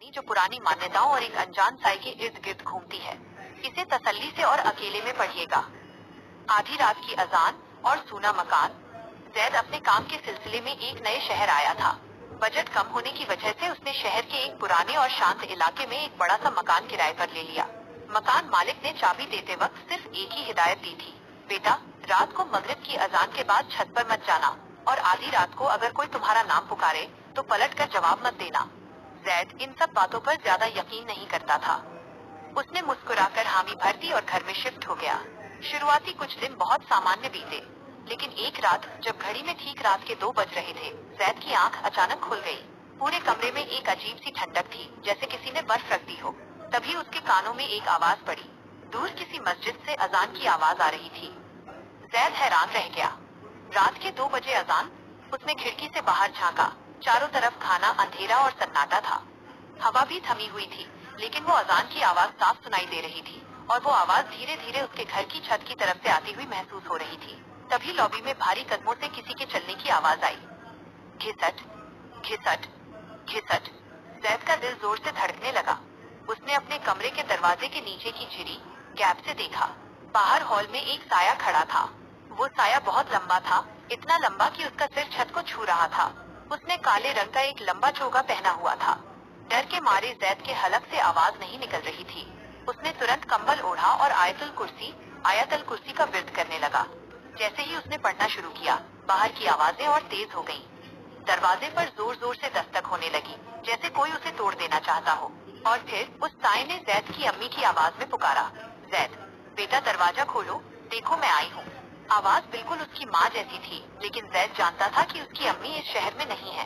जो पुरानी मान्यताओं और एक अनजान साए के इर्द गिर्द घूमती है। इसे तसल्ली से और अकेले में पढ़िएगा। आधी रात की अजान और सूना मकान। जैद अपने काम के सिलसिले में एक नए शहर आया था। बजट कम होने की वजह से उसने शहर के एक पुराने और शांत इलाके में एक बड़ा सा मकान किराए पर ले लिया। मकान मालिक ने चाबी देते वक्त सिर्फ एक ही हिदायत दी थी, बेटा, रात को मगरिब की अजान के बाद छत पर मत जाना और आधी रात को अगर कोई तुम्हारा नाम पुकारे तो पलट कर जवाब मत देना। जैद इन सब बातों पर ज्यादा यकीन नहीं करता था। उसने मुस्कुराकर हामी भर दी और घर में शिफ्ट हो गया। शुरुआती कुछ दिन बहुत सामान्य बीते, लेकिन एक रात जब घड़ी में ठीक रात के 2 बज रहे थे, जैद की आंख अचानक खुल गई। पूरे कमरे में एक अजीब सी ठंडक थी, जैसे किसी ने बर्फ रख दी हो। तभी उसके कानों में एक आवाज पड़ी। दूर किसी मस्जिद से अजान की आवाज आ रही थी। जैद हैरान रह गया। रात के 2 बजे अजान। उसने खिड़की से बाहर झांका। चारों तरफ घना अंधेरा और सन्नाटा था। हवा भी थमी हुई थी, लेकिन वो अजान की आवाज साफ सुनाई दे रही थी और वो आवाज धीरे धीरे उसके घर की छत की तरफ से आती हुई महसूस हो रही थी। तभी लॉबी में भारी कदमों से किसी के चलने की आवाज आई। घिसट, घिसट, घिसट। जैद का दिल जोर से धड़कने लगा। उसने अपने कमरे के दरवाजे के नीचे की झिरी गैप से देखा। बाहर हॉल में एक साया खड़ा था। वो साया बहुत लंबा था, इतना लंबा कि उसका सिर छत को छू रहा था। उसने काले रंग का एक लंबा चोगा पहना हुआ था। डर के मारे जैद के हलक से आवाज नहीं निकल रही थी। उसने तुरंत कंबल ओढ़ा और आयतुल कुर्सी का विर्द करने लगा। जैसे ही उसने पढ़ना शुरू किया, बाहर की आवाजें और तेज हो गईं। दरवाजे पर जोर जोर से दस्तक होने लगी, जैसे कोई उसे तोड़ देना चाहता हो। और फिर उस साए ने जैद की अम्मी की आवाज में पुकारा, जैद, बेटा दरवाजा खोलो, देखो मैं आई हूँ। आवाज बिल्कुल उसकी माँ जैसी थी, लेकिन जैद जानता था कि उसकी अम्मी इस शहर में नहीं है।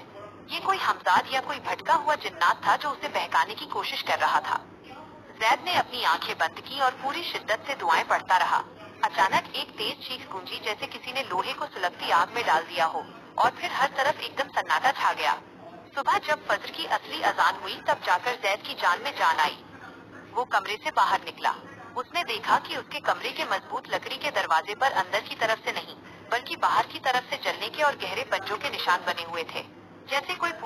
ये कोई हमजाद या कोई भटका हुआ जिन्नात था जो उसे बहकाने की कोशिश कर रहा था। जैद ने अपनी आंखें बंद की और पूरी शिद्दत से दुआएं पढ़ता रहा। अचानक एक तेज चीख गूंजी, जैसे किसी ने लोहे को सुलगती आग में डाल दिया हो, और फिर हर तरफ एकदम सन्नाटा छा गया। सुबह जब फज्र की असली अजान हुई, तब जाकर जैद की जान में जान आई। वो कमरे से बाहर निकला। उसने देखा कि उसके कमरे के मजबूत लकड़ी के दरवाजे पर अंदर की तरफ से नहीं, बल्कि बाहर की तरफ से जलने के और गहरे पंजों के निशान बने हुए थे, जैसे कोई